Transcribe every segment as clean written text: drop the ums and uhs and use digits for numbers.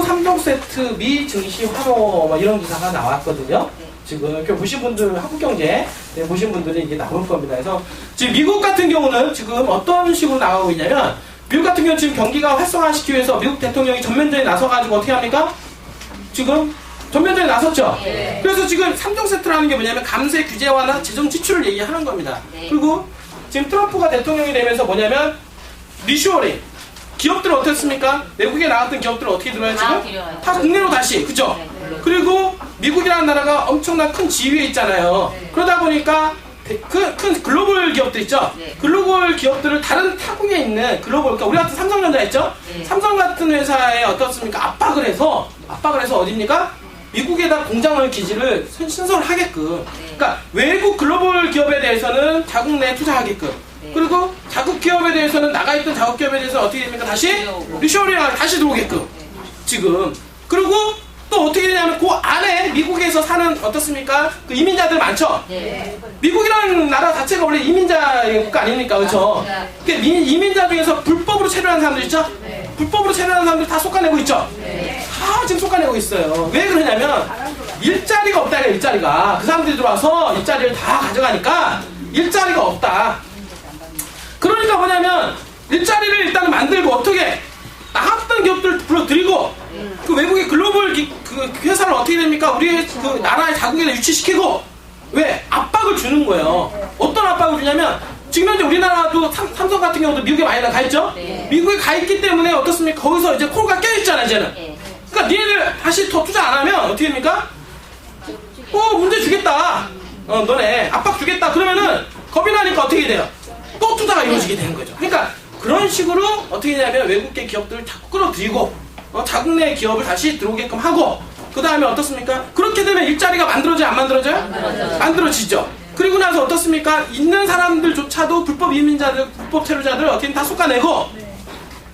미국 3종 세트 미 증시 환호 뭐 이런 기사가 나왔거든요. 지금 이렇게 보신 분들, 한국경제 보신 분들이 이게 나올 겁니다. 그래서 지금 미국 같은 경우는 지금 어떤 식으로 나가고 있냐면, 미국 같은 경우는 지금 경기가 활성화시키기 위해서 미국 대통령이 전면전에 나서가지고 어떻게 합니까? 지금 전면전에 나섰죠? 네. 그래서 지금 3종 세트라는 게 뭐냐면 감세 규제 완화 재정 지출을 얘기하는 겁니다. 네. 그리고 지금 트럼프가 대통령이 되면서 뭐냐면 리쇼어링. 기업들은 어떻습니까? 외국에 나갔던 기업들은 어떻게 들어요 지금? 다 국내로 다시, 그죠? 네. 그리고 미국이라는 나라가 엄청난 큰 지위에 있잖아요. 네. 그러다 보니까 큰 글로벌 기업들 있죠? 네. 글로벌 기업들을 다른 타국에 있는 글로벌, 그러니까 우리 같은 삼성전자 있죠? 네. 삼성 같은 회사에 어떻습니까? 압박을 해서 어디입니까? 미국에다 공장을 기지를 신설을 하게끔. 그러니까 외국 글로벌 기업에 대해서는 자국 내에 투자하게끔. 그리고 자국 기업에 대해서는 나가있던 자국 기업에 대해서는 어떻게 됩니까? 다시 리쇼어링을 다시 들어오게끔. 지금. 그리고 또 어떻게 되냐면 그 안에 미국에서 사는 어떻습니까? 그 이민자들 많죠? 네. 미국이라는 나라 자체가 원래 이민자 국가 아닙니까? 그렇죠? 그 이민자 중에서 불법으로 체류하는 사람들 있죠? 네. 불법으로 체류하는 사람들 다 솎아내고 있죠? 네. 다 지금 솎아내고 있어요. 왜 그러냐면 일자리가 없다. 일자리가. 그 사람들이 들어와서 일자리를 다 가져가니까 일자리가 없다. 그러니까 뭐냐면 일자리를 일단 만들고 어떻게 나갔던 기업들 불러들이고 그 외국의 글로벌 그 회사를 어떻게 됩니까? 우리의 그 나라의 자국에 유치시키고 왜? 압박을 주는 거예요. 어떤 압박을 주냐면 지금 현재 우리나라도 삼성 같은 경우도 미국에 많이 가 있죠? 네. 미국에 가 있기 때문에 어떻습니까? 거기서 이제 콜가 껴있잖아 이제는. 네. 그러니까 니네들 다시 더 투자 안 하면 어떻게 됩니까? 문제 주겠다. 너네 압박 주겠다. 그러면은 겁이 나니까 어떻게 돼요? 또 투자가 이루어지게 되는 거죠. 그러니까 그런 식으로 어떻게 되냐면 외국계 기업들을 자꾸 끌어들이고 자국 내 기업을 다시 들어오게끔 하고 그 다음에 어떻습니까? 그렇게 되면 일자리가 만들어져요? 안 만들어져요? 만들어지죠. 그리고 나서 어떻습니까? 있는 사람들조차도 불법 이민자들, 불법 체류자들 어떻게 다 솎아내고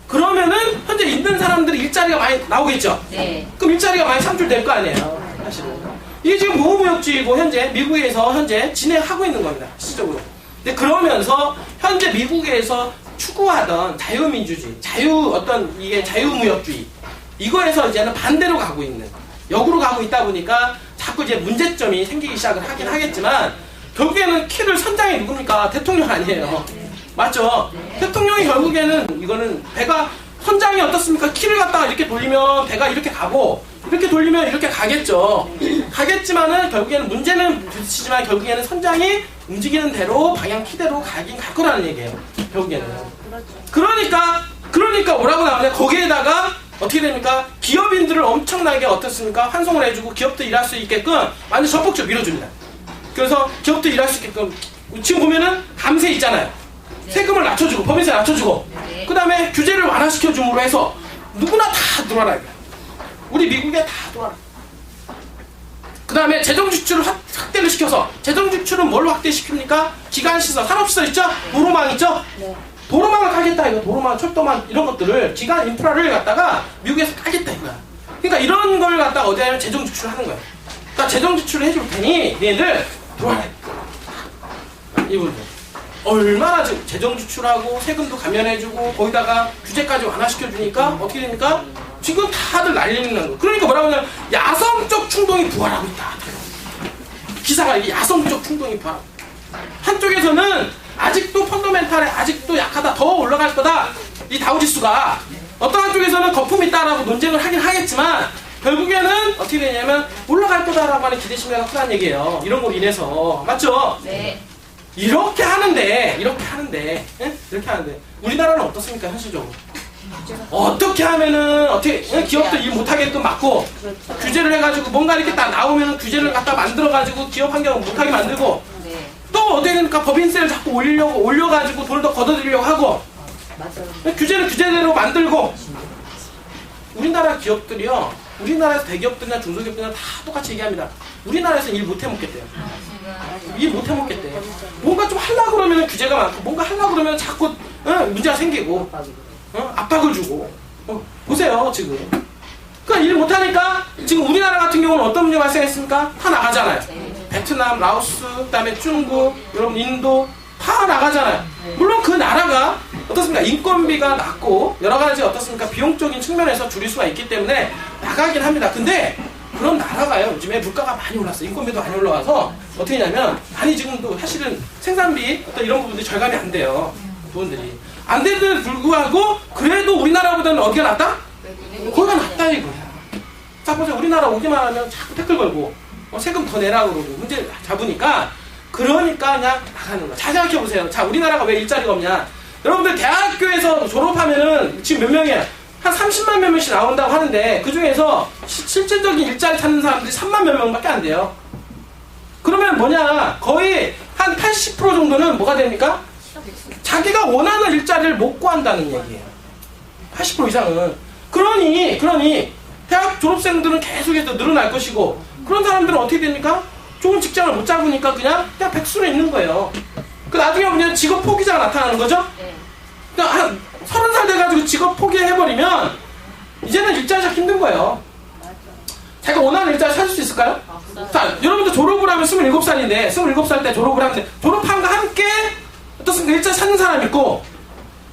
그러면은 현재 있는 사람들이 일자리가 많이 나오겠죠. 네. 그럼 일자리가 많이 창출될 거 아니에요. 사실은. 이게 지금 보호무역주의고 현재 미국에서 현재 진행하고 있는 겁니다. 실질적으로. 근데 그러면서 현재 미국에서 추구하던 자유민주주의, 이게 자유무역주의 이거에서 이제는 반대로 가고 있는, 역으로 가고 있다 보니까 자꾸 이제 문제점이 생기기 시작을 하긴 하겠지만 결국에는 키를 선장이 누굽니까? 대통령 아니에요. 맞죠? 대통령이 결국에는 이거는 배가 선장이 어떻습니까? 키를 갖다가 이렇게 돌리면 배가 이렇게 가고 이렇게 돌리면 이렇게 가겠죠. 가겠지만은 결국에는 문제는 부딪히지만 결국에는 선장이 움직이는 대로 방향 키대로 가긴 갈 거라는 얘기예요. 결국에는. 그러니까 뭐라고 나오냐? 거기에다가 어떻게 됩니까? 기업인들을 엄청나게 어떻습니까? 환송을 해주고 기업도 일할 수 있게끔 완전 적극적으로 밀어줍니다. 그래서 기업도 일할 수 있게끔 지금 보면은 감세 있잖아요. 세금을 낮춰주고 법인세 낮춰주고 그 다음에 규제를 완화시켜줌으로 해서 누구나 다 들어와라. 우리 미국에 다 들어와라. 그 다음에 재정지출을 확대를 시켜서 재정지출은 뭘 확대시킵니까? 기간시설, 산업시설 있죠? 도로망 있죠? 도로망을 까겠다 이거. 도로망, 철도망 이런 것들을 기간 인프라를 갖다가 미국에서 까겠다 이거야. 그러니까 이런 걸 갖다가 어디 하면 재정지출을 하는 거야. 그러니까 재정지출을 해줄 테니 얘네들 들어와라. 이분들 얼마나 지금 재정지출하고 세금도 감면해주고 거기다가 규제까지 완화시켜주니까 어떻게 됩니까? 지금 다들 난리는 거. 그러니까 뭐라고 하냐면 야성적 충동이 부활하고 있다. 기사가 이게 야성적 충동이 부활하고 있다. 한쪽에서는 아직도 펀더멘탈에 아직도 약하다. 더 올라갈 거다. 이 다우지수가. 어떤 한쪽에서는 거품이 있다라고 논쟁을 하긴 하겠지만 결국에는 어떻게 되냐면 올라갈 거다라고 하는 기대심리가 크다는 얘기예요. 이런 걸로 인해서. 맞죠? 네. 이렇게 하는데 우리나라는 어떻습니까? 현실적으로. 어떻게 하면은 어떻게 기업들 일 못하게끔 막고 규제를 해가지고 뭔가 이렇게 딱 나오면은 규제를 갖다 만들어가지고 기업 환경을 못하게 만들고 또 어떻게 되니까 법인세를 자꾸 올려가지고 돈을 더 걷어들이려고 하고 규제는 규제대로 만들고 우리나라 기업들이요. 우리나라에서 대기업들이나 중소기업들이나 다 똑같이 얘기합니다. 우리나라에서는 일 못해 먹겠대요. 일 못해 먹겠대요. 뭔가 좀 하려고 그러면 규제가 많고 뭔가 하려고 그러면 자꾸 문제가 생기고 압박을 주고 보세요 지금. 그러니까 일 못하니까 지금 우리나라 같은 경우는 어떤 문제가 발생했습니까? 다 나가잖아요. 베트남, 라오스, 그다음에 중국, 여러분 인도 다 나가잖아요. 물론 그 나라가 어떻습니까? 인건비가 낮고 여러 가지 어떻습니까? 비용적인 측면에서 줄일 수가 있기 때문에 나가긴 합니다. 근데 그런 나라가요. 요즘에 물가가 많이 올랐어. 인건비도 많이 올라와서 어떻게 하냐면 많이 지금도 사실은 생산비 어떤 이런 부분들이 절감이 안 돼요. 부분들이. 안 되는데도 불구하고 그래도 우리나라보다는 어디가 낫다? 거기가 낫다 이거야. 자 보세요. 우리나라 오기만 하면 자꾸 태클 걸고 세금 더 내라고 그러고 문제 잡으니까 그러니까 그냥 나가는 거야. 잘 생각해보세요. 자 우리나라가 왜 일자리가 없냐. 여러분들 대학교에서 졸업하면은 지금 몇 명이에요? 한 30만 몇 명씩 나온다고 하는데 그 중에서 실질적인 일자리 찾는 사람들이 3만 몇 명밖에 안 돼요. 그러면 뭐냐 거의 한 80% 정도는 뭐가 됩니까? 자기가 원하는 일자리를 못 구한다는 얘기예요. 80% 이상은. 그러니 대학 졸업생들은 계속해서 늘어날 것이고 그런 사람들은 어떻게 됩니까? 좋은 직장을 못 잡으니까 그냥 백수로 있는 거예요. 그 나중에 보면 직업 포기자가 나타나는 거죠? 그러니까 한 30살 돼가지고 직업 포기해버리면 이제는 일자리 찾기 힘든 거예요. 자기가 원하는 일자리 찾을 수 있을까요? 자, 여러분들 졸업을 하면 27살인데 27살 때 졸업을 하면 졸업함과 함께 어떻습니까? 일자리 찾는 사람 있고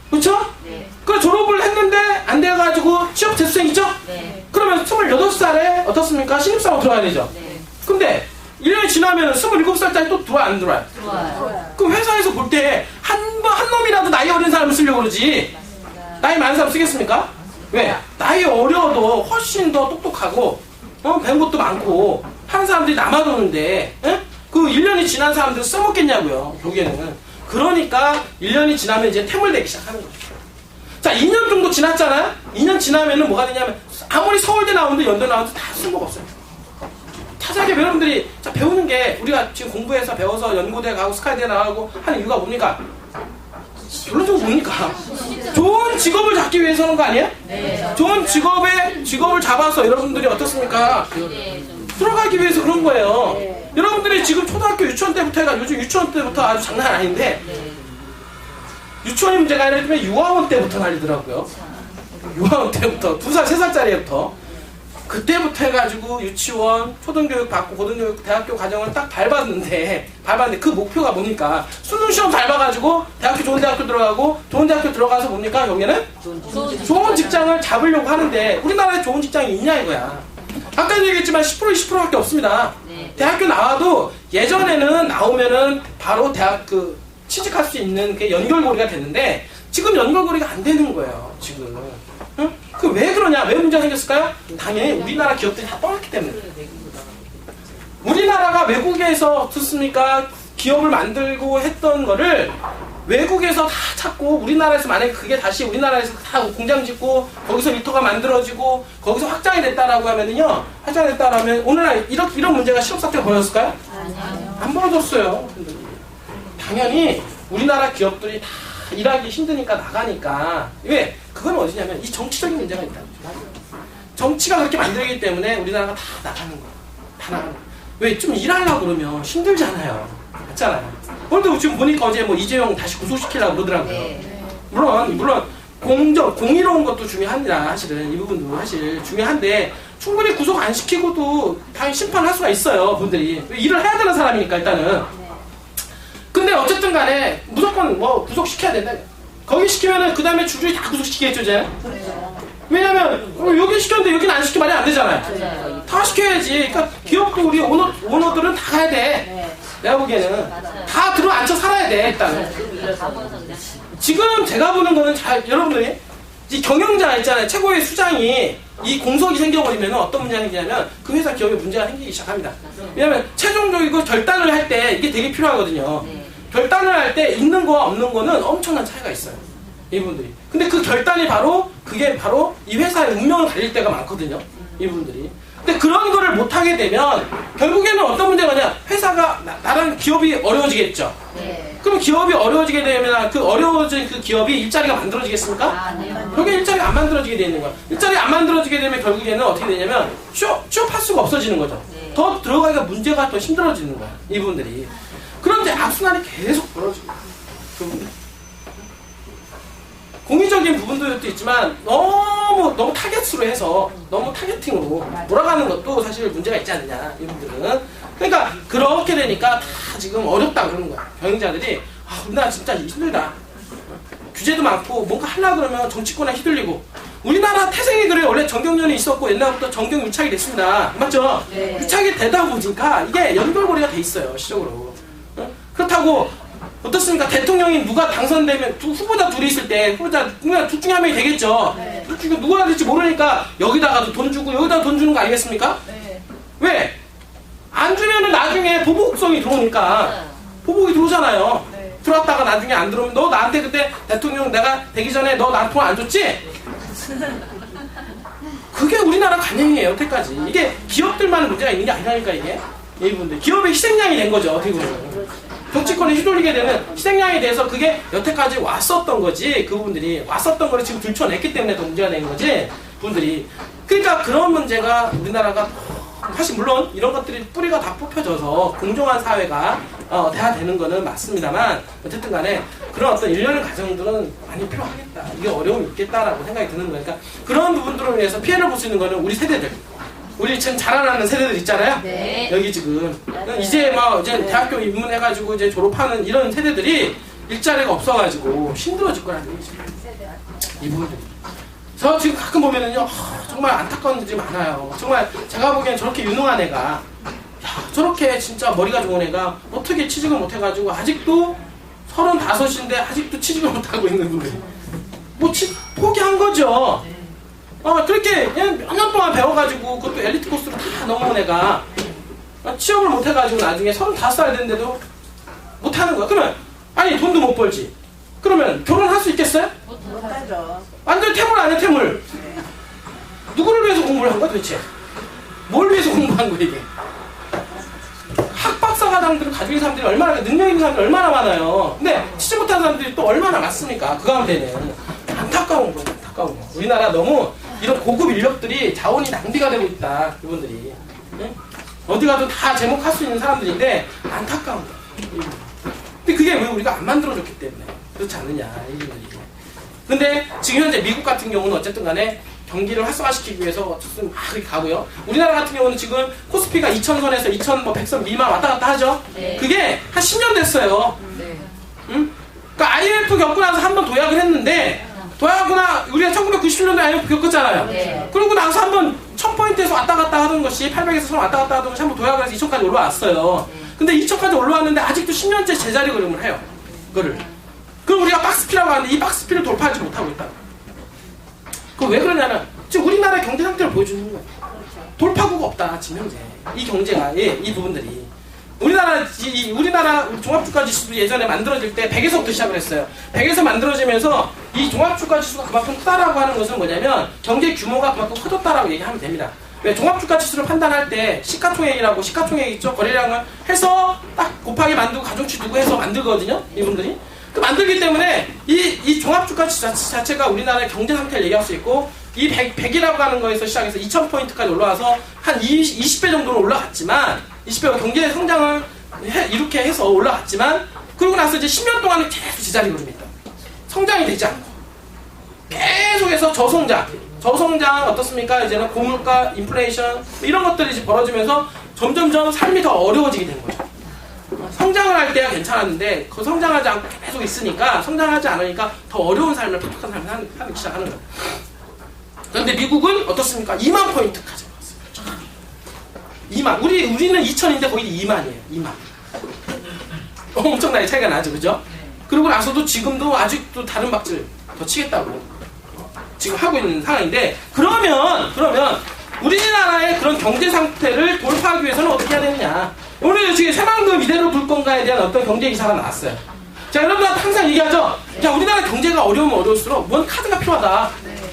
그렇죠? 네. 그래 졸업을 했는데 안 돼가지고 취업 재수생이죠? 네. 그러면 28살에 어떻습니까? 신입사원 들어가야 되죠? 네. 근데 1년이 지나면 27살짜리 또 들어와요? 안 들어와요? 들어와요. 그럼 회사에서 볼 때 한 놈이라도 나이 어린 사람을 쓰려고 그러지 나이 많은 사람 쓰겠습니까? 왜? 나이 어려도 훨씬 더 똑똑하고 배운 것도 많고 하는 사람들이 남아도는데 그 1년이 지난 사람들은 써먹겠냐고요. 결국에는. 그러니까 1년이 지나면 이제 태물되기 시작하는 거죠. 자 2년 정도 지났잖아요. 2년 지나면은 뭐가 되냐면 아무리 서울대 나오는데 연대 나와도 다 쓸모가 없어요. 타자게 여러분들이 자, 배우는 게 우리가 지금 공부해서 배워서 연고대 가고 스카이대 나가고 하는 이유가 뭡니까? 결론적으로 뭡니까? 좋은 직업을 잡기 위해서는 거 아니에요? 네. 좋은 직업을 잡아서 여러분들이 어떻습니까? 들어가기 위해서 그런 거예요. 네. 여러분들이 지금 초등학교 유치원 때부터 해가 요즘 유치원 때부터 아주 장난 아닌데 유치원이 문제가 아니라 유아원 때부터 난리더라고요. 유아원 때부터 2살, 3살짜리부터 그때부터 해가지고 유치원, 초등교육 받고 고등교육, 대학교 과정을 딱 밟았는데 그 목표가 뭡니까? 수능 시험 밟아가지고 대학교 좋은 대학교 들어가고 좋은 대학교 들어가서 뭡니까? 여기는 좋은 직장을 잡으려고 하는데 우리나라에 좋은 직장이 있냐 이거야. 아까도 얘기했지만 10% 20%밖에 없습니다. 대학교 나와도 예전에는 나오면은 바로 대학 취직할 수 있는 그 연결고리가 됐는데 지금 연결고리가 안 되는 거예요. 지금. 응? 그 왜 그러냐? 왜 문제가 생겼을까요? 당연히 우리나라 기업들이 다 떠났기 때문에. 우리나라가 외국에서 어떻습니까? 기업을 만들고 했던 거를 외국에서 다 찾고 우리나라에서 만약에 그게 다시 우리나라에서 다 공장 짓고 거기서 일터가 만들어지고 거기서 확장이 됐다라고 하면은요. 확장이 됐다라고 하면 오늘날 이런 문제가 실업 사태가 벌어졌을까요? 안 벌어졌어요. 당연히 우리나라 기업들이 다 일하기 힘드니까 나가니까. 왜? 그건 어디냐면 이 정치적인 문제가 있다. 정치가 그렇게 만들기 때문에 우리나라가 다 나가는 거야. 다 나가는 거야. 왜? 좀 일하려고 그러면 힘들잖아요. 맞잖아요. 오늘도 지금 보니까 어제 이재용 다시 구속시키려고 그러더라고요. 물론 공의로운 것도 중요합니다. 사실은 이 부분도 사실 중요한데 충분히 구속 안 시키고도 당연히 심판할 수가 있어요. 분들이 일을 해야 되는 사람이니까 일단은. 근데 어쨌든 간에 무조건 구속시켜야 된다. 거기 시키면은 그 다음에 줄줄이 다 구속시키겠죠, 이제. 왜냐면 여기 시켰는데 여기는 안 시키면 말이 안 되잖아요. 다 시켜야지. 그러니까 기업도 우리 오너들은 다 가야 돼. 내가 보기에는 다 들어앉혀 살아야 돼. 일단은. 지금 제가 보는 거는 여러분들이 이 경영자 있잖아요. 최고의 수장이 이 공석이 생겨버리면 어떤 문제가 생기냐면 그 회사 기업에 문제가 생기기 시작합니다. 왜냐면 최종적이고 결단을 할 때 이게 되게 필요하거든요. 결단을 할 때 있는 거와 없는 거는 엄청난 차이가 있어요. 이분들이. 근데 그 결단이 그게 바로 이 회사의 운명을 갈릴 때가 많거든요. 이분들이. 근데 그런 거를 못하게 되면 결국에는 어떤 문제가 있냐. 회사가 나랑 기업이 어려워지겠죠. 그럼 기업이 어려워지게 되면 그 어려워진 그 기업이 일자리가 만들어지겠습니까? 결국에 일자리가 안 만들어지게 되는 거야. 일자리가 안 만들어지게 되면 결국에는 어떻게 되냐면 취업할 수가 없어지는 거죠. 더 들어가기가 문제가 더 힘들어지는 거야. 이분들이. 그런데 악순환이 계속 벌어지고 공의적인 부분도 있지만 너무 타겟으로 해서 너무 타겟팅으로 몰아가는 것도 사실 문제가 있지 않느냐 이분들은. 그러니까 그렇게 되니까 다 지금 어렵다 그러는 거야. 경영자들이 우리나라 진짜 힘들다. 규제도 많고 뭔가 하려고 그러면 정치권에 휘둘리고 우리나라 태생이 그래. 원래 정경련이 있었고 옛날부터 정경 유착이 됐습니다. 맞죠? 네. 유착이 되다 보니까 이게 연결고리가 돼 있어요. 시적으로. 그렇다고 어떻습니까? 대통령이 누가 당선되면 후보자 둘이 있을 때 후보자 둘 중에 한 명이 되겠죠. 네. 둘 중에 누가 될지 모르니까 여기다가도 돈 주고 여기다가 돈 주는 거 아니겠습니까? 네. 왜? 안 주면은 나중에 보복성이 들어오니까 보복이 들어오잖아요. 네. 들어왔다가 나중에 안 들어오면 너 나한테 그때 대통령 내가 되기 전에 너 나한테 돈 안 줬지? 그게 우리나라 관행이에요. 여태까지. 이게 기업들만 문제가 있는 게 아니라니까 이게. 이분들 기업의 희생양이 된 거죠. 어떻게 보면. 정치권에 휘둘리게 되는 희생양에 대해서 그게 여태까지 왔었던 거지. 그 부분들이 왔었던 거를 지금 들춰냈기 때문에 더 문제가 되는 거지. 분들이. 그러니까 그런 문제가 우리나라가 사실 물론 이런 것들이 뿌리가 다 뽑혀져서 공정한 사회가 돼야 되는 거는 맞습니다만 어쨌든 간에 그런 어떤 일련의 과정들은 많이 필요하겠다. 이게 어려움이 있겠다라고 생각이 드는 거니까 그런 부분들을 위해서 피해를 볼 수 있는 거는 우리 세대들. 우리 지금 자라나는 세대들 있잖아요. 네. 여기 지금 이제 막 이제 대학교 입문해가지고 이제 졸업하는 이런 세대들이 일자리가 없어가지고 힘들어질 거라는 얘기죠. 이 부분들이. 저 지금 가끔 보면은요, 정말 안타까운 일이 많아요. 정말 제가 보기엔 저렇게 유능한 애가, 야, 저렇게 진짜 머리가 좋은 애가 어떻게 취직을 못해가지고 아직도 35인데 아직도 취직을 못하고 있는 분들이. 뭐 포기한 거죠. 그렇게 몇 년 동안 배워가지고 그것도 엘리트 코스로 다 넘어온 애가 취업을 못해가지고 나중에 35살 됐는데도 못하는 거야. 그러면 아니 돈도 못 벌지. 그러면 결혼할 수 있겠어요? 못하죠. 완전 태물 아니야 태물. 누구를 위해서 공부를 한 거야 도대체? 뭘 위해서 공부한 거야 이게? 학박사과정들을 가지고 있는 사람들이 얼마나 능력 있는 사람들이 얼마나 많아요. 근데 취직 못한 사람들이 또 얼마나 많습니까? 그 가운데는 안타까운 거예요. 안타까운 거. 우리나라 너무 이런 고급 인력들이 자원이 낭비가 되고 있다. 이분들이. 네? 어디 가도 다 제목할 수 있는 사람들인데 안타까운 거예요. 근데 그게 왜 우리가 안 만들어줬기 때문에 그렇지 않느냐 이분들이. 근데 지금 현재 미국 같은 경우는 어쨌든 간에 경기를 활성화시키기 위해서 어쨌든 막 이렇게 가고요. 우리나라 같은 경우는 지금 코스피가 2000선에서 2100선 미만 왔다 갔다 하죠. 네. 그게 한 10년 됐어요. 네. 응? 그러니까 IMF 겪고 나서 한 번 도약을 했는데 도약하거나 우리가 1997년도에 IMF 겪었잖아요. 네. 그러고 나서 한번 1000포인트에서 왔다 갔다 하던 것이 800에서 왔다 갔다 하던 것이 한번 도약을 해서 2000까지 올라왔어요. 근데 2000까지 올라왔는데 아직도 10년째 제자리 걸음을 해요. 그거를. 그럼 우리가 박스피라고 하는데 이 박스피를 돌파하지 못하고 있다. 그거 왜 그러냐면 지금 우리나라의 경제 상태를 보여주는 거예요. 돌파구가 없다. 지금 현재. 이 경제가 이 부분들이. 우리나라 종합주가지수도 예전에 만들어질 때 100에서부터 시작을 했어요. 100에서 만들어지면서 이 종합주가지수가 그만큼 크다라고 하는 것은 뭐냐면 경제 규모가 그만큼 커졌다라고 얘기하면 됩니다. 왜 종합주가지수를 판단할 때 시가총액이라고 시가총액 있죠? 거래량을 해서 딱 곱하기 만들고 가중치 두고 해서 만들거든요. 이분들이. 그 만들기 때문에 이 종합주가지수 자체가 우리나라의 경제 상태를 얘기할 수 있고 이 100이라고 하는 거에서 시작해서 2000포인트까지 올라와서 한 20배 정도는 올라갔지만 20배가 경제 성장을 이렇게 해서 올라갔지만 그러고 나서 이제 10년 동안은 계속 제자리 걸음이다. 성장이 되지 않고 계속해서 저성장 어떻습니까? 이제는 고물가, 인플레이션 이런 것들이 이제 벌어지면서 점점점 삶이 더 어려워지게 되는 거죠. 성장을 할 때야 괜찮았는데 그 성장하지 않고 계속 있으니까 성장하지 않으니까 더 어려운 삶을 팍팍한 삶을 하기 시작하는 거예요. 그런데 미국은 어떻습니까? 2만 포인트까지 올랐어요. 2만. 우리는 2천인데 거의 2만이에요. 2만. 엄청나게 차이가 나죠, 그죠? 그러고 나서도 지금도 아직도 다른 박질 더 치겠다고 지금 하고 있는 상황인데 그러면 우리나라의 그런 경제 상태를 돌파하기 위해서는 어떻게 해야 되느냐? 오늘 지금 새만금 이대로 둘 건가에 대한 어떤 경제 기사가 나왔어요. 자, 여러분들한테 항상 얘기하죠. 야, 우리나라 경제가 어려우면 어려울수록 뭔 카드가 필요하다.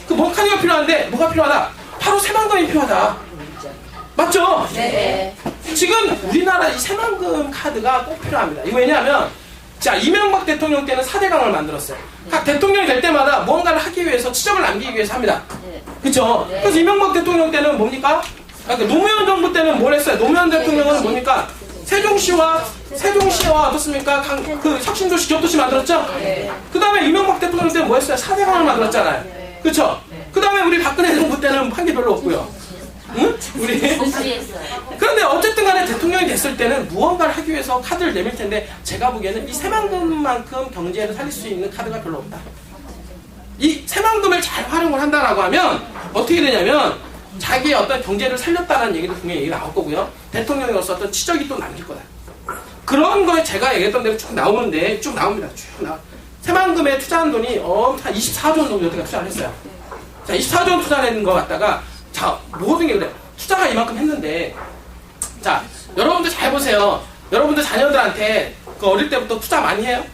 그 뭔 카드가 필요한데 뭐가 필요하다? 바로 새만금이 필요하다. 맞죠? 네. 지금 우리나라 이 새만금 카드가 꼭 필요합니다. 이거 왜냐하면 자, 이명박 대통령 때는 4대강을 만들었어요. 각 대통령이 될 때마다 무언가를 하기 위해서 치적을 남기기 위해서 합니다. 그렇죠? 그래서 이명박 대통령 때는 뭡니까? 노무현 정부 때는 뭘 했어요? 노무현 대통령은 뭡니까? 세종시와 어떻습니까? 그 혁신도시 기업도시 만들었죠? 그 다음에 이명박 대통령 때는 뭐 했어요? 4대강을 만들었잖아요. 그렇죠? 그 다음에 우리 박근혜 정부 때는 한 게 별로 없고요. 응? 우리 그런데 어쨌든 간에 대통령이 됐을 때는 무언가를 하기 위해서 카드를 내밀 텐데 제가 보기에는 이 새만금만큼 경제를 살릴 수 있는 카드가 별로 없다. 이 새만금을 잘 활용을 한다라고 하면 어떻게 되냐면 자기의 어떤 경제를 살렸다는 얘기도 분명히 얘기가 나올 거고요. 대통령으로서 어떤 치적이 또 남길 거다. 그런 거에 제가 얘기했던 대로 쭉 나오는데 쭉 나옵니다. 쭉 나와. 새만금에 투자한 돈이 한 24조 원 정도 여태까지 투자를 했어요. 자, 24조 원 투자하는 거 갖다가 자, 모든 게 그래. 투자가 이만큼 했는데 자, 여러분들 잘 보세요. 여러분들 자녀들한테 그 어릴 때부터 투자 많이 해요?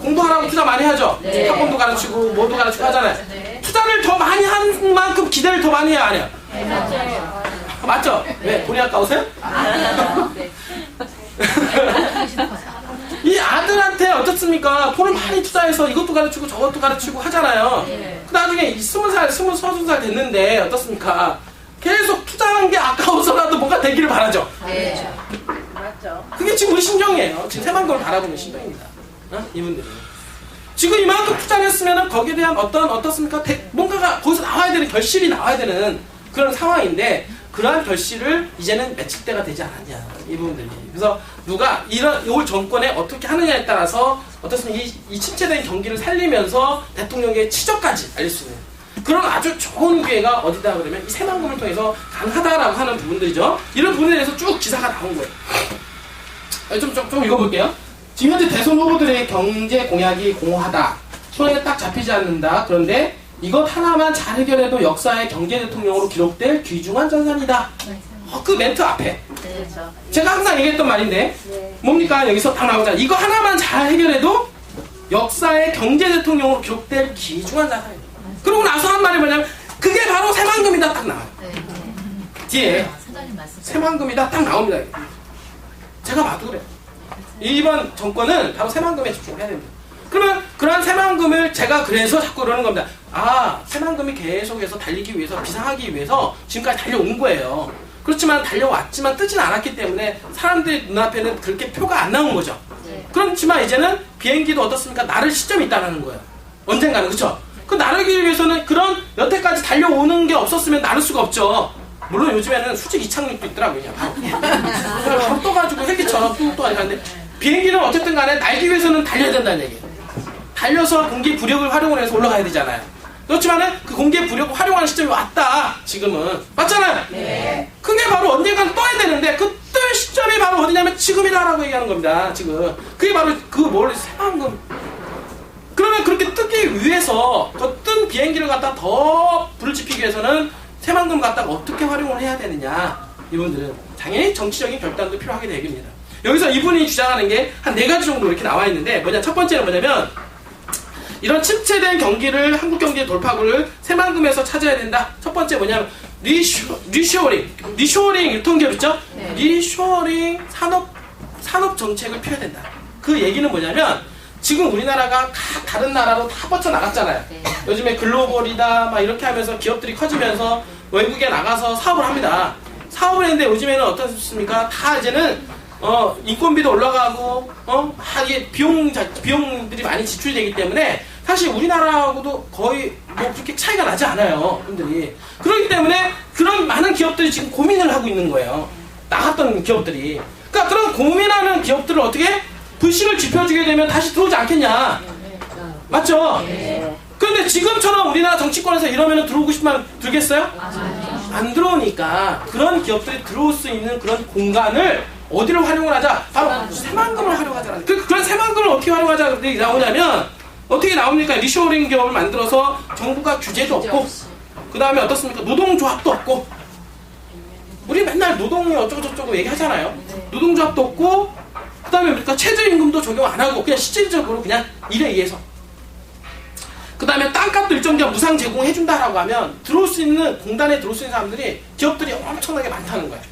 공부하라고 투자 많이 하죠? 네. 학원도 가르치고 뭐도 가르치고 하잖아요. 네. 투자를 더 많이 한 만큼 기대를 더 많이 해야 안 해요? 네, 맞아요. 맞죠? 왜? 돈이 아까우세요? 네. 이 아들한테 어떻습니까? 돈을 많이 투자해서 이것도 가르치고 저것도 가르치고 하잖아요. 네. 나중에 20살, 30살 됐는데 어떻습니까? 계속 투자한 게 아까워서라도 뭔가 되기를 바라죠. 네. 맞죠. 그게 지금 우리 심정이에요. 지금 새만금을 바라보는 심정입니다. 이분들이. 지금 이만큼 투자를 했으면 거기에 대한 어떻습니까? 뭔가가 거기서 나와야 되는, 결실이 나와야 되는 그런 상황인데, 그러한 결실을 이제는 맺힐 때가 되지 않았냐, 이 부분들이. 그래서 누가 올 정권에 어떻게 하느냐에 따라서 어떻습니까? 이 침체된 경기를 살리면서 대통령의 치적까지 알릴 수 있는 그런 아주 좋은 기회가 어디다 그러면 이 새만금을 통해서 가능하다라고 하는 부분들이죠. 이런 부분에 대해서 쭉 기사가 나온 거예요. 좀 읽어볼게요. 지금 현재 대선 후보들의 경제 공약이 공허하다. 손에 딱 잡히지 않는다. 그런데 이것 하나만 잘 해결해도 역사의 경제 대통령으로 기록될 귀중한 전산이다. 그 멘트 앞에. 네, 그렇죠. 제가 항상 얘기했던 말인데 네. 뭡니까? 여기서 딱 나오잖아. 이거 하나만 잘 해결해도 역사의 경제 대통령으로 기록될 귀중한 자산이다. 그러고 나서 한 말이 뭐냐면 그게 바로 새만금이다 딱 나와요. 네. 뒤에 사장님 말씀. 새만금이다 딱 나옵니다. 제가 봐도 그래요. 이번 정권은 바로 새만금에 집중해야 됩니다. 그러면 그러한 새만금을 제가 그래서 자꾸 그러는 겁니다. 새만금이 계속해서 달리기 위해서, 비상하기 위해서 지금까지 달려온 거예요. 그렇지만 달려왔지만 뜨진 않았기 때문에 사람들 눈앞에는 그렇게 표가 안 나온 거죠. 네. 그렇지만 이제는 비행기도 어떻습니까? 나를 시점이 있다는 거예요. 언젠가는. 그렇죠? 그 나르기 위해서는 그런 여태까지 달려오는 게 없었으면 나를 수가 없죠. 물론 요즘에는 수직 이착륙도 있더라고요. 바로 떠가지고 헬기처럼 또 가는데 비행기는 어쨌든 간에 날기 위해서는 달려야 된다는 얘기예요. 달려서 공기 부력을 활용을 해서 올라가야 되잖아요. 그렇지만은 그 공기의 부력을 활용하는 시점이 왔다. 지금은. 맞잖아요? 네. 그게 바로 언젠가는 떠야 되는데 그 뜰 시점이 바로 어디냐면 지금이다라고 얘기하는 겁니다. 지금. 그게 바로 새만금. 그러면 그렇게 뜨기 위해서 더 뜬 비행기를 갖다 더 불을 지피기 위해서는 새만금 갖다가 어떻게 활용을 해야 되느냐. 이분들은 당연히 정치적인 결단도 필요하게 되겠습니다. 여기서 이분이 주장하는 게 한 4가지 정도 이렇게 나와 있는데 첫 번째는 뭐냐면 이런 침체된 경기를 한국 경기의 돌파구를 새만금에서 찾아야 된다. 첫 번째 뭐냐면 리쇼어링 유통기업 있죠? 네. 리쇼어링 산업 정책을 펴야 된다. 그 얘기는 뭐냐면 지금 우리나라가 각 다른 나라로 다 뻗쳐나갔잖아요. 네. 요즘에 글로벌이다 막 이렇게 하면서 기업들이 커지면서 외국에 나가서 사업을 합니다. 사업을 했는데 요즘에는 어떻습니까? 다 이제는 인건비도 올라가고 이게 비용들이 많이 지출이 되기 때문에 사실 우리나라하고도 거의 뭐 그렇게 차이가 나지 않아요. 분들이. 그렇기 때문에 그런 많은 기업들이 지금 고민을 하고 있는 거예요. 나갔던 기업들이. 그러니까 그런 고민하는 기업들을 어떻게 불씨를 지펴주게 되면 다시 들어오지 않겠냐. 맞죠? 네. 그런데 지금처럼 우리나라 정치권에서 이러면 들어오고 싶으면 들겠어요? 안 들어오니까 그런 기업들이 들어올 수 있는 그런 공간을 어디를 활용을 하자? 바로 새만금을 활용하자. 그런 새만금을 어떻게 활용하자? 그런데 나오냐면 어떻게 나옵니까? 리쇼어링 기업을 만들어서 정부가 규제도 없고 그 다음에 어떻습니까? 노동조합도 없고 우리 맨날 노동이 어쩌고저쩌고 얘기하잖아요. 노동조합도 없고 그 다음에 우리가 최저임금도 적용 안 하고 그냥 실질적으로 그냥 일에 의해서 그 다음에 땅값도 일정 기간 무상 제공해준다라고 하면 들어올 수 있는 공단에 들어올 수 있는 사람들이 기업들이 엄청나게 많다는 거예요.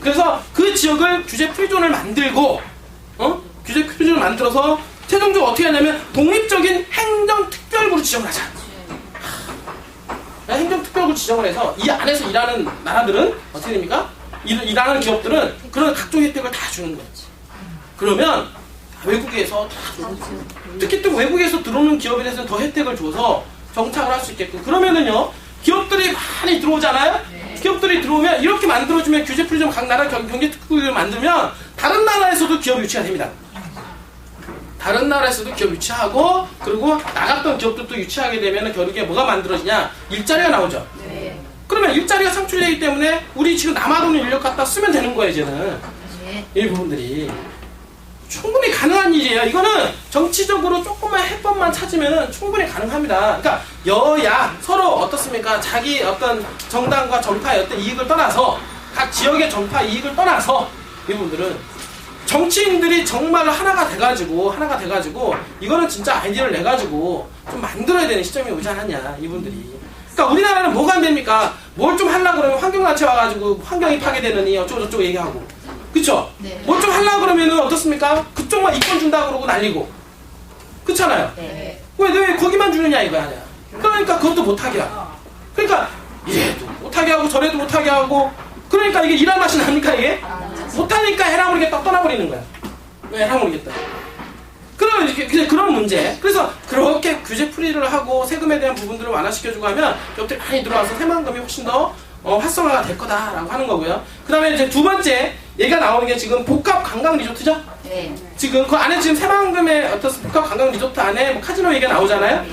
그래서 그 지역을 규제 프리존을 만들고 규제 프리존을 만들어서 최종적으로 어떻게 하냐면 독립적인 행정특별구로 지정을 하자. 행정특별구 지정을 해서 이 안에서 일하는 나라들은 어떻게 됩니까? 일하는 기업들은 그런 각종 혜택을 다 주는 거예요. 그러면 외국에서 다 특히 또 외국에서 들어오는 기업에 대해서는 더 혜택을 줘서 정착을 할 수 있게끔 그러면은요 기업들이 많이 들어오잖아요. 기업들이 들어오면 이렇게 만들어주면 규제 프리존 각 나라 경제 특구를 만들면 다른 나라에서도 기업 유치가 됩니다. 다른 나라에서도 기업 유치하고 그리고 나갔던 기업들도 유치하게 되면 결국에 뭐가 만들어지냐? 일자리가 나오죠. 네. 그러면 일자리가 창출되기 때문에 우리 지금 남아도는 인력 갖다 쓰면 되는 거예요, 이제는. 네. 이 부분들이. 충분히 가능한 일이에요. 이거는 정치적으로 조금만 해법만 찾으면 충분히 가능합니다. 그러니까 여야 서로 어떻습니까? 자기 어떤 정당과 정파의 어떤 이익을 떠나서 각 지역의 정파 이익을 떠나서 이분들은 정치인들이 정말 하나가 돼가지고 이거는 진짜 아이디어를 내가지고 좀 만들어야 되는 시점이 오지 않았냐 이분들이. 그러니까 우리나라는 뭐가 안 됩니까? 뭘 좀 하려고 그러면 환경단체 와가지고 환경이 파괴되느니 어쩌고저쩌고 얘기하고 그쵸? 네. 뭘 좀 하려고 그러면은 어떻습니까? 그쪽만 이권 준다 그러고 난리고 그렇잖아요. 네. 왜 거기만 주느냐 이거 아니야. 그러니까 그것도 못하게 하고 그러니까 이래도 못하게 하고 저래도 못하게 하고 그러니까 이게 일할 맛이 납니까 이게? 못하니까 해라 모르겠다 떠나버리는 거야. 왜 해라 모르겠다. 그런 문제. 그래서 그렇게 규제 풀이를 하고 세금에 대한 부분들을 완화시켜주고 하면 기업들이 많이 들어와서 새만금이 훨씬 더 활성화가 될 거다라고 하는 거고요. 그 다음에 이제 두 번째 얘가 나오는 게 지금 복합 관광 리조트죠? 네. 지금 그 안에 지금 새만금의 어떤 복합 관광 리조트 안에 뭐 카지노 얘기가 나오잖아요?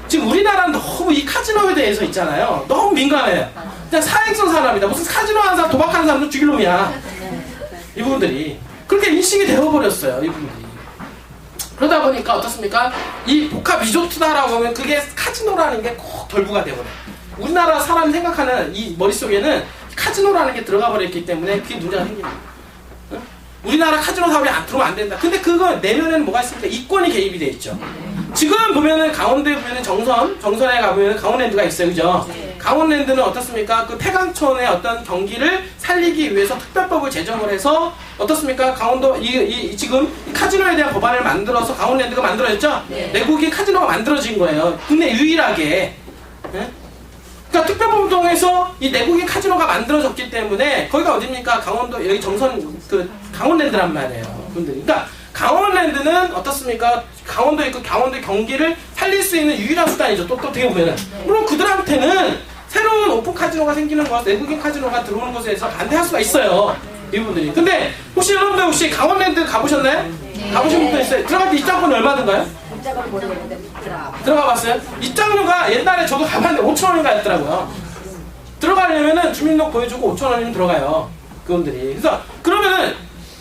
지금 우리나라는 너무 이 카지노에 대해서 있잖아요. 너무 민감해요. 그냥 사행성 산업이다. 무슨 카지노 하는 사람, 도박하는 사람도 죽일 놈이야. 이 부분들이. 그렇게 인식이 되어버렸어요. 이 부분들이. 그러다 보니까 어떻습니까? 이 복합 리조트다라고 하면 그게 카지노라는 게 꼭 결부가 되어버려요. 우리나라 사람 생각하는 이 머릿속에는 카지노라는 게 들어가 버렸기 때문에 그게 문제가 생깁니다. 응? 우리나라 카지노 사업이 안 들어오면 안 된다. 근데 그거 내면에는 뭐가 있습니까? 이권이 개입이 돼 있죠. 지금 보면은 강원도에 보면은 정선에 가보면은 강원랜드가 있어요. 그죠? 강원랜드는 어떻습니까? 그 폐광촌의 어떤 경기를 살리기 위해서 특별법을 제정을 해서 어떻습니까? 강원도 지금 카지노에 대한 법안을 만들어서 강원랜드가 만들어졌죠? 네. 내국인 카지노가 만들어진 거예요. 국내 유일하게. 네? 그러니까 특별법을 통해서 이 내국인 카지노가 만들어졌기 때문에 거기가 어딥니까? 강원도 여기 정선 그 강원랜드란 말이에요. 분들이. 그러니까 강원랜드는 어떻습니까? 강원도에 있고 강원도의 경기를 살릴 수 있는 유일한 수단이죠. 또 어떻게 보면은. 물론 그들한테는 새로운 오픈 카지노가 생기는 것, 내국인 카지노가 들어오는 것에 대해서 반대할 수가 있어요. 이분들이. 근데 혹시 여러분들 혹시 강원랜드 가보셨나요? 가보신 분도 있어요? 들어갈 때 입장권이 얼마든가요? 문자가 모르겠는데 들어가 봤어요? 입장료가 옛날에 저도 가봤는데 5,000원인가 였더라고요. 들어가려면은 주민등록 보여주고 5,000원이면 들어가요. 그분들이. 그래서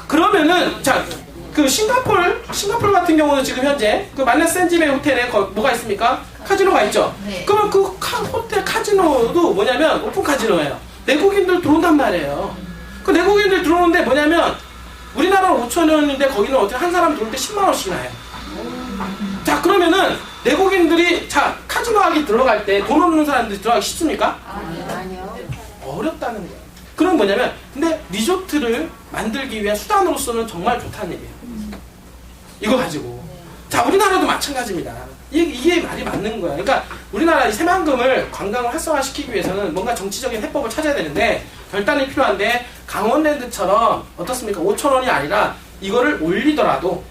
그러면은 자, 그 싱가포르 같은 경우는 지금 현재 그 만레 샌지베이 호텔에 뭐가 있습니까? 카지노가 있죠. 네. 그러면 그 호텔 카지노도 뭐냐면 오픈 카지노예요. 내국인들 들어온단 말이에요. 그 내국인들 들어오는데 뭐냐면 우리나라는 5,000원인데 거기는 어떻게 한 사람 들어올 때 10만 원씩 나요. 자, 그러면은 내국인들이 자 카지노 하기 들어갈 때 돈 없는 사람들이 들어가기 쉽습니까? 아니요. 어렵다는 거예요. 그런 뭐냐면 근데 리조트를 만들기 위한 수단으로서는 정말 좋다는 얘기예요. 이거 가지고. 자, 우리나라도 마찬가지입니다. 이게 말이 맞는 거야. 그러니까 우리나라 이 새만금을 관광을 활성화시키기 위해서는 뭔가 정치적인 해법을 찾아야 되는데 결단이 필요한데 강원랜드처럼 어떻습니까? 5,000원이 아니라 이거를 올리더라도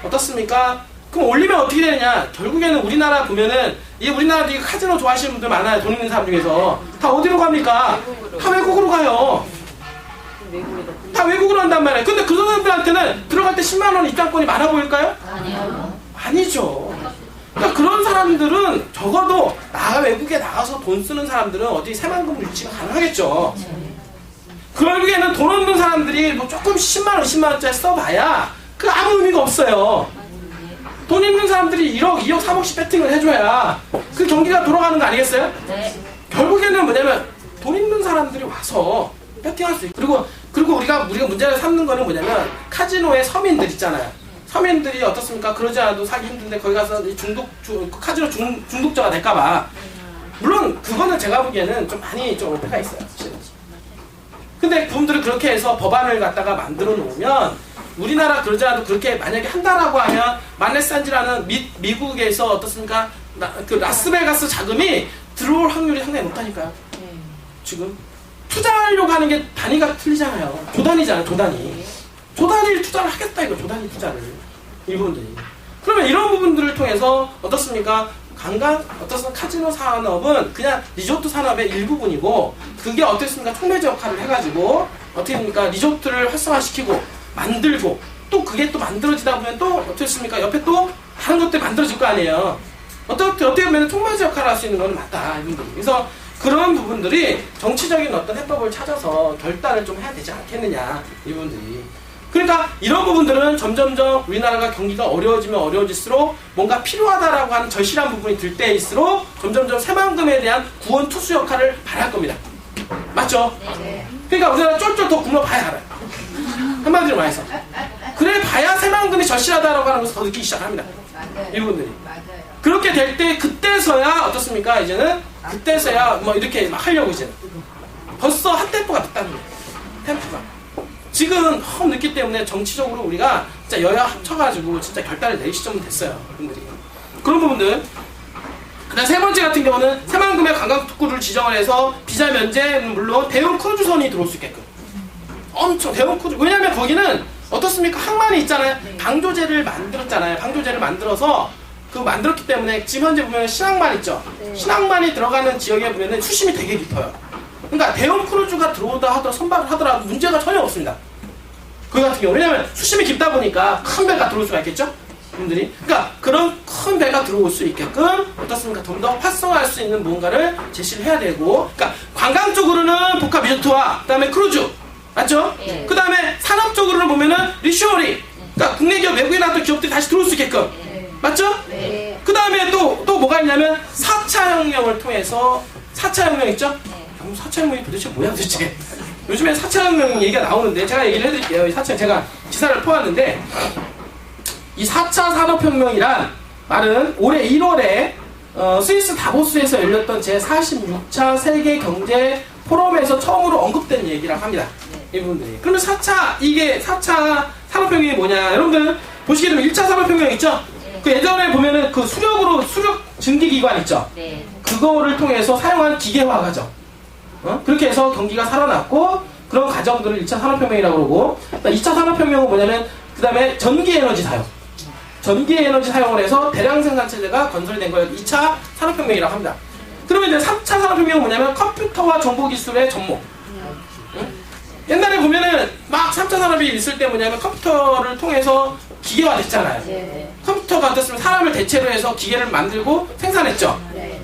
어떻습니까? 그럼 올리면 어떻게 되느냐? 결국에는 우리나라 보면은 이 우리나라도 이 카지노 좋아하시는 분들 많아요. 돈 있는 사람 중에서 다 어디로 갑니까? 다 외국으로 가요. 다 외국으로 한단 말이에요. 근데 그 사람들한테는 들어갈 때 10만 원 입장권이 많아 보일까요? 아니요. 아니죠. 그러니까 그런 사람들은 적어도 외국에 나가서 돈 쓰는 사람들은 어디 새만금 유치가 가능하겠죠. 결국에는 돈 없는 사람들이 뭐 조금 10만 원, 20만 원짜리 써봐야 그 아무 의미가 없어요. 돈 있는 사람들이 1억, 2억, 3억씩 배팅을 해줘야 그 경기가 돌아가는 거 아니겠어요? 네. 결국에는 뭐냐면 돈 있는 사람들이 와서 배팅할 수 있고 그리고 우리가 문제를 삼는 거는 뭐냐면 카지노의 서민들 있잖아요. 서민들이 어떻습니까? 그러지 않아도 사기 힘든데 거기 가서 카지노 중독자가 될까봐. 물론 그거는 제가 보기에는 좀 많이 좀 오해가 있어요. 근데 그분들은 그렇게 해서 법안을 갖다가 만들어 놓으면 우리나라 그러지 않아도 그렇게 만약에 한다라고 하면 만레산지라는 미국에서 어떻습니까? 그 라스베가스 자금이 들어올 확률이 상당히 높다니까요. 지금 투자하려고 하는 게 단위가 틀리잖아요. 조단위잖아요. 조단위를 투자를 하겠다 이거. 조단위 투자를 이분들이. 그러면 이런 부분들을 통해서 어떻습니까? 카지노 산업은 그냥 리조트 산업의 일부분이고 그게 어떻습니까? 촉매제 역할을 해가지고 어떻게 됩니까? 리조트를 활성화시키고 만들고 또 그게 또 만들어지다 보면 또 어떻습니까? 옆에 또 다른 것들이 만들어질 거 아니에요. 어떻게 보면 총괄 역할을 할 수 있는 건 맞다. 이분들이. 그래서 그런 부분들이 정치적인 어떤 해법을 찾아서 결단을 좀 해야 되지 않겠느냐. 이분들이. 그러니까 이런 부분들은 점점점 우리나라가 경기가 어려워지면 어려워질수록 뭔가 필요하다라고 하는 절실한 부분이 들 때일수록 점점점 새만금에 대한 구원 투수 역할을 발휘할 겁니다. 맞죠? 네. 그러니까 우리나라 쫄쫄 더 굴러봐야 알아요. 한마디로 말해서. 그래 봐야 새만금이 절실하다라고 하는 것을 더 느끼기 시작합니다. 맞아요. 이분들이. 맞아요. 그렇게 될 때 그때서야 어떻습니까? 이제는 그때서야 뭐 이렇게 막 하려고 이제는. 벌써 한 템포가 됐다는 거예요. 템포가. 지금 너무 늦기 때문에 정치적으로 우리가 진짜 여야 합쳐가지고 진짜 결단을 내릴 시점은 됐어요. 이분들이. 그런 부분들. 그다음 세 번째 같은 경우는 새만금의 관광특구를 지정을 해서 비자 면제는 물론 대형 크루즈선이 들어올 수 있게끔. 엄청 대형 크루즈. 왜냐면 거기는 어떻습니까? 항만이 있잖아요. 방조제를 만들었잖아요. 방조제를 만들어서 그 만들었기 때문에 지금 현재 보면 신항만 있죠. 신항만이 들어가는 지역에 보면은 수심이 되게 깊어요. 그러니까 대형 크루즈가 들어오다 하더라도 선박을 하더라도 문제가 전혀 없습니다. 그 같은 경우 왜냐면 수심이 깊다 보니까 큰 배가 들어올 수가 있겠죠. 분들이. 그러니까 그런 큰 배가 들어올 수 있게끔 어떻습니까? 좀 더 활성화할 수 있는 뭔가를 제시를 해야 되고, 그러니까 관광 쪽으로는 복합 리조트와 그다음에 크루즈, 맞죠? 예. 그다음에 산업 쪽으로는 보면은 리쇼어링, 그러니까 국내 기업, 외국에 나왔던 기업들이 다시 들어올 수 있게끔, 맞죠? 네. 그다음에 또 뭐가 있냐면 4차 혁명을 통해서 4차 혁명 있죠? 4차 혁명이 도대체 뭐야 도대체? 요즘에 4차 혁명 얘기가 나오는데 제가 얘기를 해드릴게요. 4차 제가 기사를 퍼왔는데 이 4차 산업혁명이란 말은 올해 1월에 스위스 다보스에서 열렸던 제46차 세계 경제 포럼에서 처음으로 언급된 얘기라고 합니다. 이분들이. 그러면 4차 산업혁명이 뭐냐? 여러분들 보시게 되면 1차 산업혁명 있죠? 그 예전에 보면은 그 수력 증기기관 있죠? 네. 그거를 통해서 사용한 기계화 과정. 그렇게 해서 경기가 살아났고 그런 과정들을 1차 산업혁명이라고 그러고 2차 산업혁명은 뭐냐면 그 다음에 전기에너지 사용. 전기에너지 사용을 해서 대량 생산체제가 건설된 거예요. 2차 산업혁명이라고 합니다. 그러면 이제 3차 산업혁명은 뭐냐면 컴퓨터와 정보기술의 접목. 옛날에 보면은 막 3차 산업이 있을 때 뭐냐면 컴퓨터를 통해서 기계화 됐잖아요. 네. 컴퓨터가 어떻으면 사람을 대체로 해서 기계를 만들고 생산했죠. 네.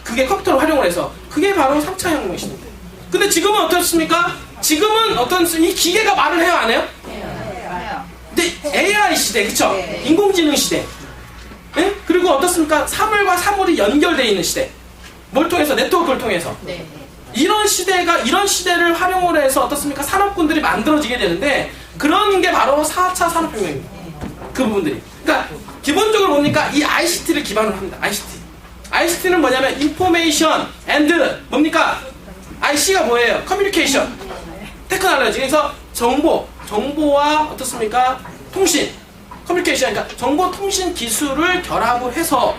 그게 컴퓨터를 활용을 해서 그게 바로 3차 혁명 시대인데. 근데 지금은 어떻습니까? 지금은 이 기계가 말을 해요, 안 해요? 근데 AI 시대, 그쵸? 네. 인공지능 시대. 네? 그리고 어떻습니까? 사물과 사물이 연결되어 있는 시대. 뭘 통해서? 네트워크를 통해서. 네. 이런 시대를 활용을 해서 어떻습니까? 산업군들이 만들어지게 되는데 그런 게 바로 4차 산업혁명입니다. 그 부분들이. 그러니까 기본적으로 보니까 이 ICT를 기반으로 합니다. ICT는 뭐냐면 인포메이션 앤드 뭡니까? IC가 뭐예요? 커뮤니케이션, 테크놀로지. 그래서 정보와 어떻습니까? 통신, 커뮤니케이션, 그러니까 정보 통신 기술을 결합을 해서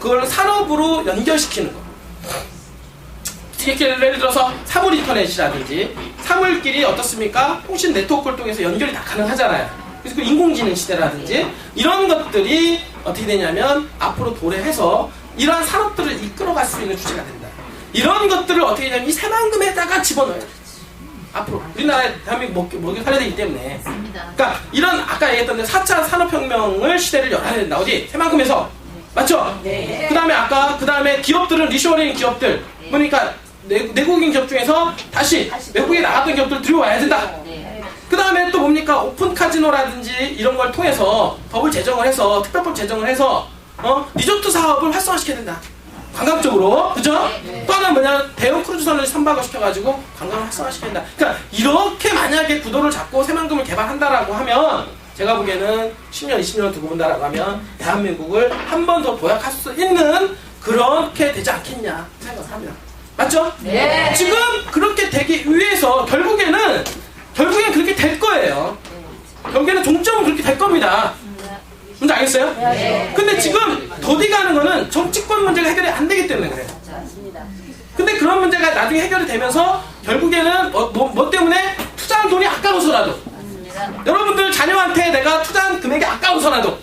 그걸 산업으로 연결시키는 거. 이렇게 예를 들어서 사물 인터넷이라든지 사물끼리 어떻습니까? 통신 네트워크를 통해서 연결이 다 가능하잖아요. 그래서 그 인공지능 시대라든지 이런 것들이 어떻게 되냐면 앞으로 도래해서 이러한 산업들을 이끌어갈 수 있는 주체가 된다. 이런 것들을 어떻게 되냐면 이 새만금에다가 집어넣어요. 앞으로 우리나라의 대한민국 먹여 살려야 되기 때문에. 그러니까 이런 아까 얘기했던 4차 산업혁명을 시대를 열어야 된다. 어디? 새만금에서. 맞죠? 네. 그 다음에 기업들은 리쇼어링 기업들. 그러니까 내국인 기업 중에서 다시 외국에 나갔던 기업들 들여와야 된다. 그 다음에 또 뭡니까? 오픈 카지노라든지 이런 걸 통해서 법을 제정을 해서 특별법 제정을 해서 리조트 사업을 활성화시켜야 된다. 관광 쪽으로. 그죠? 또 하나는 뭐냐? 대형 크루즈선을 선박을 시켜가지고 관광을 활성화시켜야 된다. 그러니까 이렇게 만약에 구도를 잡고 새만금을 개발한다라고 하면 제가 보기에는 10년, 20년 두고 본다라고 하면 대한민국을 한 번 더 도약할 수 있는 그렇게 되지 않겠냐 생각을 합니다. 맞죠? 네. 지금 그렇게 되기 위해서 결국에는 그렇게 될 거예요. 결국에는 종점은 그렇게 될 겁니다. 뭔지 알겠어요? 네. 근데 지금 더디 가는 거는 정치권 문제가 해결이 안 되기 때문에 그래요. 맞습니다. 근데 그런 문제가 나중에 해결이 되면서 결국에는 뭐 때문에 투자한 돈이 아까워서라도 여러분들 자녀한테 내가 투자한 금액이 아까워서라도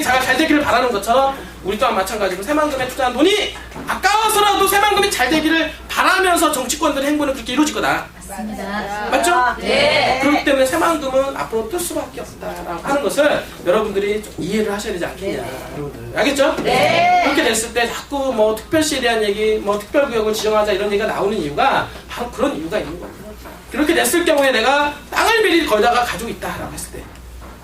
잘 되기를 바라는 것처럼 우리 또한 마찬가지로 새만금에 투자한 돈이 아까워서라도 새만금이 잘 되기를 바라면서 정치권들의 행보는 그렇게 이루어질 거다. 맞습니다. 맞죠? 네. 그렇기 때문에 새만금은 앞으로 뜰 수밖에 없다라고 하는 것을 여러분들이 좀 이해를 하셔야 되지 않겠냐. 여러분들. 알겠죠? 네. 그렇게 됐을 때 자꾸 뭐 특별시에 대한 얘기, 뭐 특별구역을 지정하자 이런 얘기가 나오는 이유가 바로 그런 이유가 있는 겁니다. 그렇게 됐을 경우에 내가 땅을 미리 거기다가 가지고 있다라고 했을 때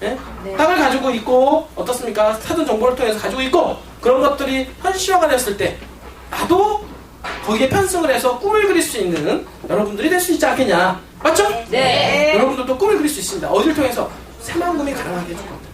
예? 네. 땅을 가지고 있고 어떻습니까? 사전 정보를 통해서 가지고 있고 그런 것들이 현실화가 됐을 때 나도 거기에 편승을 해서 꿈을 그릴 수 있는 여러분들이 될 수 있지 않겠냐. 맞죠? 네. 여러분들도 꿈을 그릴 수 있습니다. 어디를 통해서 새만금이 가능하게 해줄 겁니다.